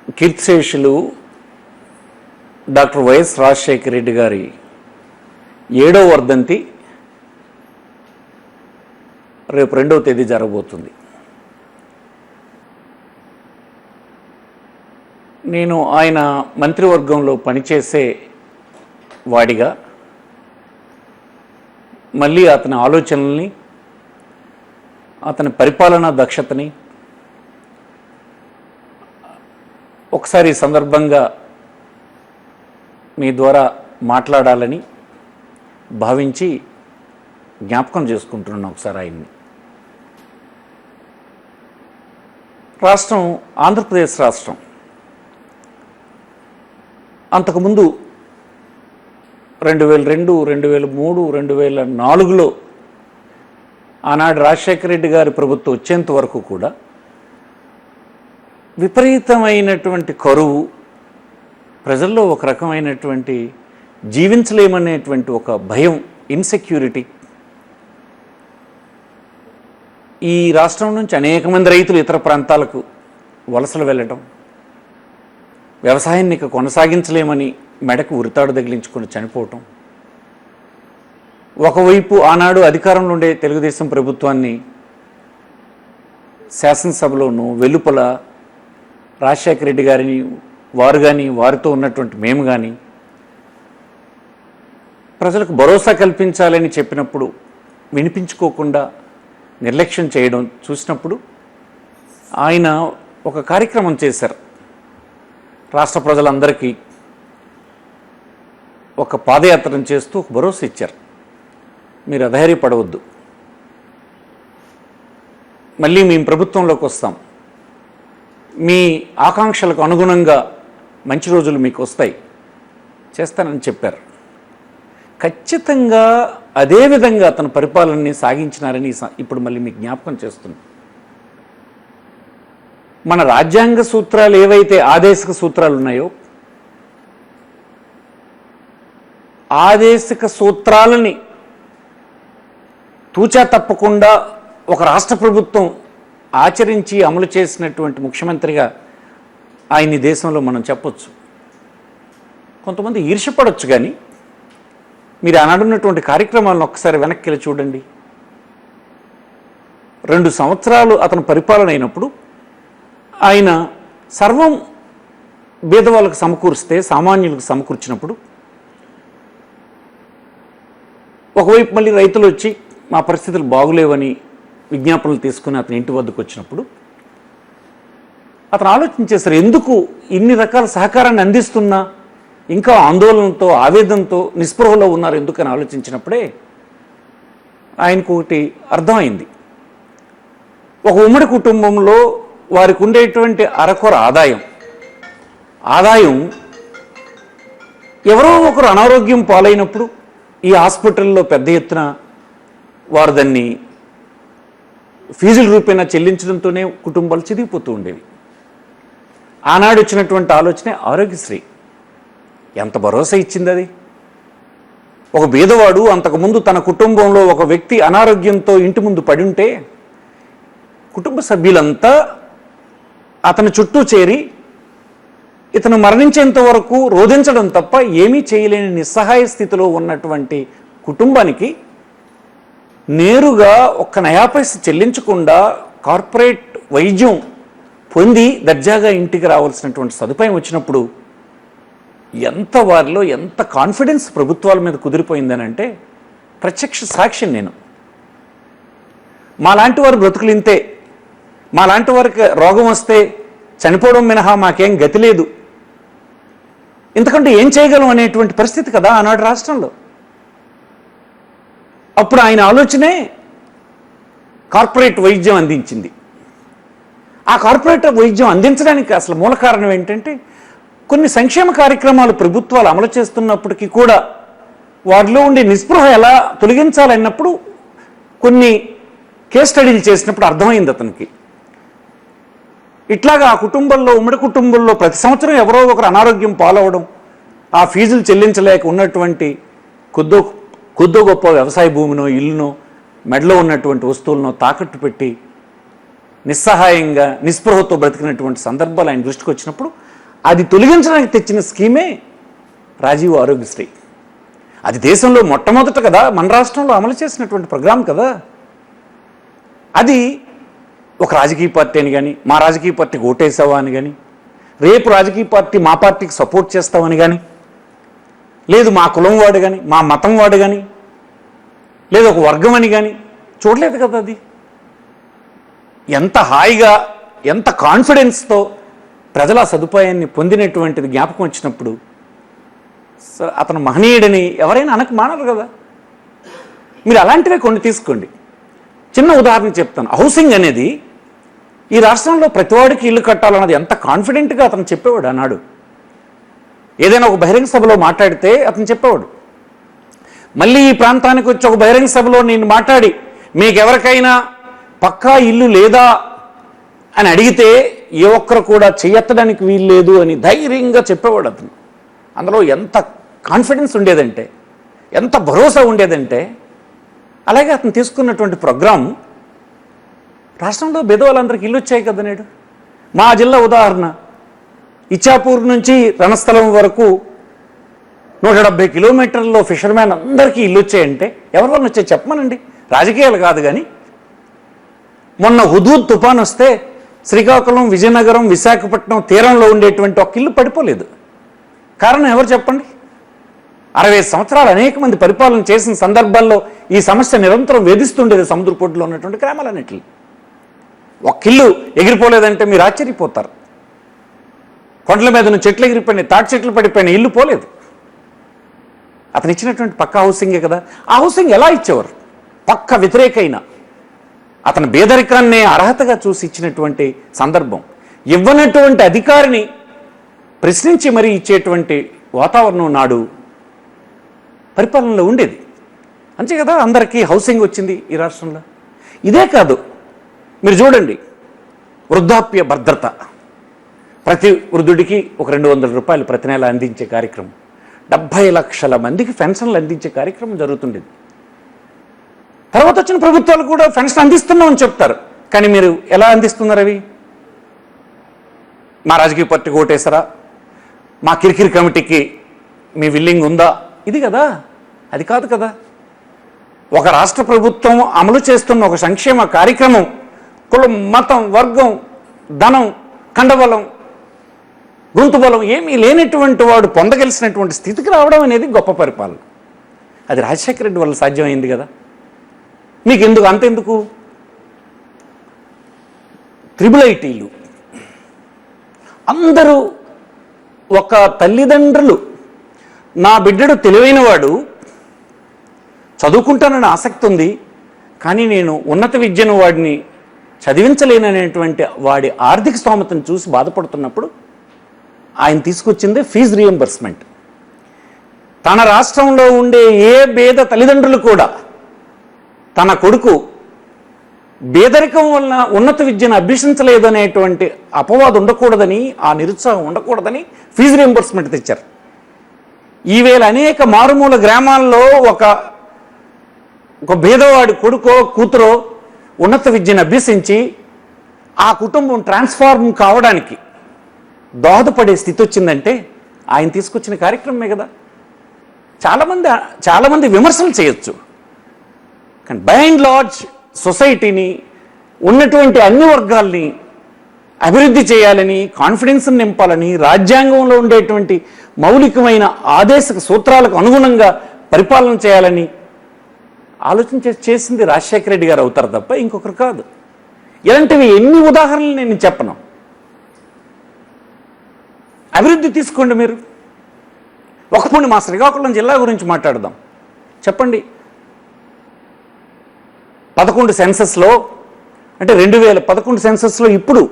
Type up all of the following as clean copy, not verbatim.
కీర్తిశేషులు doctor YS Rajasekhara Reddy గారి 7వ వర్ధంతి రేపు 2వ తేదీ జరగబోతుంది. నేను ఆయన మంత్రివర్గంలో పనిచేసే వాడిగా మళ్ళీ అతని ఆలోచనల్ని, అతని పరిపాలనా దక్షతని ఒకసారి ఈ సందర్భంగా మీ ద్వారా మాట్లాడాలని భావించి జ్ఞాపకం చేసుకుంటున్నాను ఒకసారి ఆయన్ని. రాష్ట్రం ఆంధ్రప్రదేశ్ రాష్ట్రం. అంతకుముందు 2002, 2003, 2004లో ఆనాడు రాజశేఖర రెడ్డి గారి ప్రభుత్వం వచ్చేంత వరకు కూడా విపరీతమైనటువంటి కరువు, ప్రజల్లో ఒక రకమైనటువంటి జీవించలేమనేటువంటి ఒక భయం, ఇన్సెక్యూరిటీ. ఈ రాష్ట్రం నుంచి అనేక మంది రైతులు ఇతర ప్రాంతాలకు వలసలు వెళ్ళటం, వ్యవసాయాన్ని ఇక కొనసాగించలేమని మెడకు ఉరితాడు తగిలించుకొని చనిపోవటం. ఒకవైపు ఆనాడు అధికారంలో ఉండే తెలుగుదేశం ప్రభుత్వాన్ని శాసనసభలోనూ వెలుపల రాజశేఖర రెడ్డి గారిని వారు కానీ, వారితో ఉన్నటువంటి మేము కానీ ప్రజలకు భరోసా కల్పించాలని చెప్పినప్పుడు వినిపించుకోకుండా నిర్లక్ష్యం చేయడం చూసినప్పుడు ఆయన ఒక కార్యక్రమం చేశారు. రాష్ట్ర ప్రజలందరికీ ఒక పాదయాత్రను చేస్తూ ఒక భరోసా ఇచ్చారు. మీరు అధైర్యపడవద్దు, మళ్ళీ మేము ప్రభుత్వంలోకి వస్తాం, మీ ఆకాంక్షలకు అనుగుణంగా మంచి రోజులు మీకు వస్తాయి, చేస్తానని చెప్పారు. ఖచ్చితంగా అదేవిధంగా అతను పరిపాలనని సాగించినారని ఇప్పుడు మళ్ళీ మీకు జ్ఞాపకం చేస్తుంది. మన రాజ్యాంగ సూత్రాలు ఏవైతే ఆదేశిక సూత్రాలు ఉన్నాయో, ఆదేశిక సూత్రాలని తూచా తప్పకుండా ఒక రాష్ట్ర ప్రభుత్వం ఆచరించి అమలు చేసినటువంటి ముఖ్యమంత్రిగా ఆయన్ని దేశంలో మనం చెప్పొచ్చు. కొంతమంది ఈర్ష్యపడవచ్చు, కానీ మీరు ఆనాడున్నటువంటి కార్యక్రమాలను ఒక్కసారి వెనక్కి వెళ్ళి చూడండి. 2 సంవత్సరాలు అతను పరిపాలన అయినప్పుడు ఆయన సర్వం బీదవాళ్ళకు సమకూరిస్తే, సామాన్యులకు సమకూర్చినప్పుడు ఒకవైపు మళ్ళీ రైతులు వచ్చి మా పరిస్థితులు బాగులేవని విజ్ఞాపనలు తీసుకుని అతని ఇంటి వద్దకు వచ్చినప్పుడు అతను ఆలోచించేశారు, ఎందుకు ఇన్ని రకాల సహకారాన్ని అందిస్తున్నా ఇంకా ఆందోళనతో, ఆవేదనతో, నిస్పృహలో ఉన్నారు ఎందుకని ఆలోచించినప్పుడే ఆయనకు ఒకటి అర్థమైంది. ఒక ఉమ్మడి కుటుంబంలో వారికి ఉండేటువంటి అరకొర ఆదాయం ఎవరో ఒకరు అనారోగ్యం పాలైనప్పుడు ఈ హాస్పిటల్లో పెద్ద ఎత్తున వారు దాన్ని ఫీజుల రూపేణా చెల్లించడంతోనే కుటుంబాలు చిదిగిపోతూ ఉండేవి. ఆనాడు వచ్చినటువంటి ఆలోచనే ఆరోగ్యశ్రీ. ఎంత భరోసా ఇచ్చింది అది. ఒక బీదవాడు అంతకుముందు తన కుటుంబంలో ఒక వ్యక్తి అనారోగ్యంతో ఇంటి ముందు పడి ఉంటే కుటుంబ సభ్యులంతా అతని చుట్టూ చేరి ఇతను మరణించేంత వరకు రోధించడం తప్ప ఏమీ చేయలేని నిస్సహాయ స్థితిలో ఉన్నటువంటి కుటుంబానికి నేరుగా ఒక్క నయాపైస చెల్లించకుండా కార్పొరేట్ వైద్యం పొంది దర్జాగా ఇంటికి రావాల్సినటువంటి సదుపాయం వచ్చినప్పుడు వారిలో ఎంత కాన్ఫిడెన్స్ ప్రభుత్వాల మీద కుదిరిపోయిందనంటే ప్రత్యక్ష సాక్షి నేను. మాలాంటి వారు బ్రతుకులు ఇంతే, మాలాంటి వారికి రోగం వస్తే చనిపోవడం మినహా మాకేం గతి లేదు, ఎందుకంటే ఏం చేయగలం అనేటువంటి పరిస్థితి కదా ఆనాడు రాష్ట్రంలో. అప్పుడు ఆయన ఆలోచనే కార్పొరేట్ వైద్యం అందించింది. ఆ కార్పొరేట్ వైద్యం అందించడానికి అసలు మూల కారణం ఏంటంటే కొన్ని సంక్షేమ కార్యక్రమాలు ప్రభుత్వాలు అమలు చేస్తున్నప్పటికీ కూడా వారిలో ఉండే నిస్పృహ ఎలా తొలగించాలన్నప్పుడు కొన్ని కేస్ స్టడీలు చేసినప్పుడు అర్థమైంది అతనికి. ఇట్లాగా ఆ కుటుంబంలో, ఉమ్మడి కుటుంబంలో ప్రతి సంవత్సరం ఎవరో ఒకరు అనారోగ్యం పాలవడం, ఆ ఫీజులు చెల్లించలేక ఉన్నటువంటి కొద్దో గొప్ప వ్యవసాయ భూమినో, ఇల్లునో, మెడలో ఉన్నటువంటి వస్తువులను తాకట్టు పెట్టి నిస్సహాయంగా, నిస్పృహతో బ్రతికినటువంటి సందర్భాలు ఆయన దృష్టికి వచ్చినప్పుడు అది తొలగించడానికి తెచ్చిన స్కీమే రాజీవ్ ఆరోగ్యశ్రీ. అది దేశంలో మొట్టమొదట కదా మన రాష్ట్రంలో అమలు చేసినటువంటి ప్రోగ్రాం కదా. అది ఒక రాజకీయ పార్టీ అని కానీ, మా రాజకీయ పార్టీకి ఓటేసావా అని కానీ, రేపు రాజకీయ పార్టీ మా పార్టీకి సపోర్ట్ చేస్తామని కానీ, లేదు మా కులం వాడు కానీ, మా మతం వాడు కానీ, లేదు ఒక వర్గం అని కానీ చూడలేదు కదా. అది ఎంత హాయిగా, ఎంత కాన్ఫిడెన్స్తో ప్రజల సదుపాయాన్ని పొందినటువంటిది జ్ఞాపకం వచ్చినప్పుడు అతను మహనీయుడని ఎవరైనా మానరు కదా. మీరు అలాంటివే కొన్ని తీసుకోండి. చిన్న ఉదాహరణ చెప్తాను. హౌసింగ్ అనేది ఈ రాష్ట్రంలో ప్రతివాడికి ఇల్లు కట్టాలన్నది ఎంత కాన్ఫిడెంట్గా అతను చెప్పేవాడు అన్నాడు. ఏదైనా ఒక బహిరంగ సభలో మాట్లాడితే అతను చెప్పేవాడు. మళ్ళీ ఈ ప్రాంతానికి వచ్చి ఒక బహిరంగ సభలో నేను మాట్లాడి మీకు ఎవరికైనా పక్కా ఇల్లు లేదా అని అడిగితే ఏ ఒక్కరు కూడా చెయ్యెత్తడానికి వీలు లేదు అని ధైర్యంగా చెప్పేవాడు అతను. అందులో ఎంత కాన్ఫిడెన్స్ ఉండేదంటే, ఎంత భరోసా ఉండేదంటే. అలాగే అతను తీసుకున్నటువంటి ప్రోగ్రాం రాష్ట్రంలో పేదవాళ్ళందరికీ ఇల్లు వచ్చాయి కదా. నేడు మా జిల్లా ఉదాహరణ, ఇచ్చాపూర్ నుంచి రణస్థలం వరకు 170 కిలోమీటర్లలో ఫిషర్మ్యాన్ అందరికీ ఇల్లు వచ్చాయంటే ఎవరి వల్ల వచ్చాయి చెప్పమనండి. రాజకీయాలు కాదు కానీ. మొన్న హుదూద్ తుఫాన్ వస్తే శ్రీకాకుళం, విజయనగరం, విశాఖపట్నం తీరంలో ఉండేటువంటి ఒక ఇల్లు పడిపోలేదు. కారణం ఎవరు చెప్పండి? 60 సంవత్సరాలు అనేక మంది పరిపాలన చేసిన సందర్భాల్లో ఈ సమస్య నిరంతరం వేధిస్తుండేది సముద్రపోటులో ఉన్నటువంటి గ్రామాలన్నింటినీ. ఒక ఇల్లు ఎగిరిపోలేదంటే మీరు ఆశ్చర్యపోతారు. కొండల మీద నుంచి చెట్లు ఎగిరిపోయినాయి, తాటి చెట్లు పడిపోయినాయి, ఇల్లు పోలేదు. అతను ఇచ్చినటువంటి పక్కా హౌసింగే కదా. ఆ హౌసింగ్ ఎలా ఇచ్చేవారు? పక్క వ్యతిరేకైన అతని పేదరికాన్నే అర్హతగా చూసి ఇచ్చినటువంటి సందర్భం. ఇవ్వనటువంటి అధికారిని ప్రశ్నించి మరీ ఇచ్చేటువంటి వాతావరణం నాడు పరిపాలనలో ఉండేది. అంతే కదా, అందరికీ హౌసింగ్ వచ్చింది ఈ రాష్ట్రంలో. ఇదే కాదు, మీరు చూడండి, వృద్ధాప్య భద్రత ప్రతి వృద్ధుడికి ఒక 200 రూపాయలు ప్రతి నెల అందించే కార్యక్రమం, 70 లక్షల మందికి పెన్షన్లు అందించే కార్యక్రమం జరుగుతుండేది. తర్వాత వచ్చిన ప్రభుత్వాలు కూడా పెన్షన్ అందిస్తున్నామని చెప్తారు. కానీ మీరు ఎలా అందిస్తున్నారు అవి? మా రాజకీయ పార్టీకి ఓటేసారా, మా కిరికిరి కమిటీకి మీ విల్లింగ్ ఉందా, ఇది కదా. అది కాదు కదా. ఒక రాష్ట్ర ప్రభుత్వం అమలు చేస్తున్న ఒక సంక్షేమ కార్యక్రమం కులం, మతం, వర్గం, ధనం, కండబలం, గొంతు బలం ఏమీ లేనటువంటి వాడు పొందగలిసినటువంటి స్థితికి రావడం అనేది గొప్ప పరిపాలన. అది రాజశేఖర రెడ్డి వల్ల సాధ్యమైంది కదా. మీకు ఎందుకు అంతెందుకు? ట్రిబుల్-ఐటీలు అందరూ ఒక తల్లిదండ్రులు, నా బిడ్డడు తెలివైన వాడు, చదువుకుంటానని ఆసక్తి ఉంది, కానీ నేను ఉన్నత విద్యను వాడిని చదివించలేననేటువంటి వాడి ఆర్థిక స్తోమతను చూసి బాధపడుతున్నప్పుడు ఆయన తీసుకొచ్చిందే ఫీజు రీఎంబర్స్మెంట్. తన రాష్ట్రంలో ఉండే ఏ పేద తల్లిదండ్రులు కూడా తన కొడుకు పేదరికం వలన ఉన్నత విద్యను అభ్యసించలేదనేటువంటి అపవాదు ఉండకూడదని, ఆ నిరుత్సాహం ఉండకూడదని ఫీజు రీఎంబర్స్మెంట్ తెచ్చారు. ఈవేళ అనేక మారుమూల గ్రామాల్లో ఒక పేదవాడి కొడుకో కూతురో ఉన్నత విద్యను అభ్యసించి ఆ కుటుంబం ట్రాన్స్ఫార్మ్ కావడానికి దోహదపడే స్థితి వచ్చిందంటే ఆయన తీసుకొచ్చిన కార్యక్రమమే కదా. చాలామంది విమర్శలు చేయొచ్చు, కానీ బై అండ్ లార్జ్ సొసైటీని, ఉన్నటువంటి అన్ని వర్గాల్ని అభివృద్ధి చేయాలని, కాన్ఫిడెన్స్ని నింపాలని, రాజ్యాంగంలో ఉండేటువంటి మౌలికమైన ఆదేశక సూత్రాలకు అనుగుణంగా పరిపాలన చేయాలని ఆలోచన చేసింది రాజశేఖర రెడ్డి గారు అవుతారు తప్ప ఇంకొకరు కాదు. ఇలాంటివి ఎన్ని ఉదాహరణలు నేను చెప్పను. అభివృద్ధి తీసుకోండి మీరు. ఒకప్పుడు మా శ్రీకాకుళం జిల్లా గురించి మాట్లాడదాం. చెప్పండి, 11 సెన్సస్లో, అంటే 2011 సెన్సస్లో ఇప్పుడు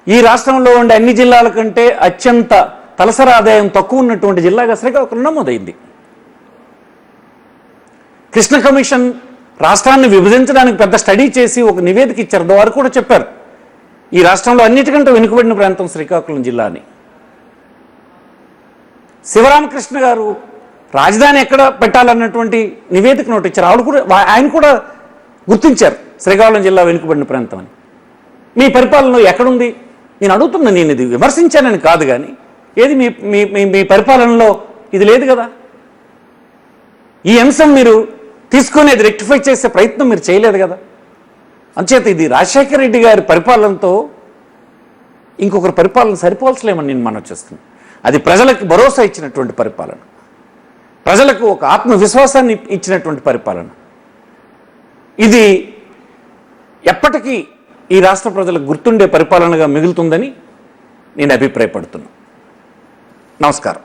ఈ రాష్ట్రంలో ఉండే అన్ని జిల్లాల కంటే అత్యంత తలసరి ఆదాయం తక్కువ ఉన్నటువంటి జిల్లాగా శ్రీకాకుళం నమోదైంది. కృష్ణ కమిషన్ రాష్ట్రాన్ని విభజించడానికి పెద్ద స్టడీ చేసి ఒక నివేదిక ఇచ్చారు. వారు కూడా చెప్పారు ఈ రాష్ట్రంలో అన్నిటికంటే వెనుకబడిన ప్రాంతం శ్రీకాకుళం జిల్లా అని. శివరామకృష్ణ గారు రాజధాని ఎక్కడ పెట్టాలన్నటువంటి నివేదిక నోట్ ఇచ్చారు. ఆయన కూడా గుర్తించారు శ్రీకాకుళం జిల్లా వెనుకబడిన ప్రాంతం అని. మీ పరిపాలనలో ఎక్కడుంది? నేను అడుగుతున్నా, నేను ఇది విమర్శించానని కాదు, కానీ ఏది మీ మీ మీ పరిపాలనలో ఇది లేదు కదా. ఈ అంశం మీరు తీసుకొని అది రెక్టిఫై చేసే ప్రయత్నం మీరు చేయలేదు కదా. అంచేత ఇది రాజశేఖర రెడ్డి గారి పరిపాలనతో ఇంకొకరి పరిపాలన సరిపోల్చలేమని నేను మనం చేస్తున్నాను. అది ప్రజలకు భరోసా ఇచ్చినటువంటి పరిపాలన, ప్రజలకు ఒక ఆత్మవిశ్వాసాన్ని ఇచ్చినటువంటి పరిపాలన. ఇది ఎప్పటికీ ఈ రాష్ట్ర ప్రజలకు గుర్తుండే పరిపాలనగా మిగులుతుందని నేను అభిప్రాయపడుతున్నాను. నమస్కారం.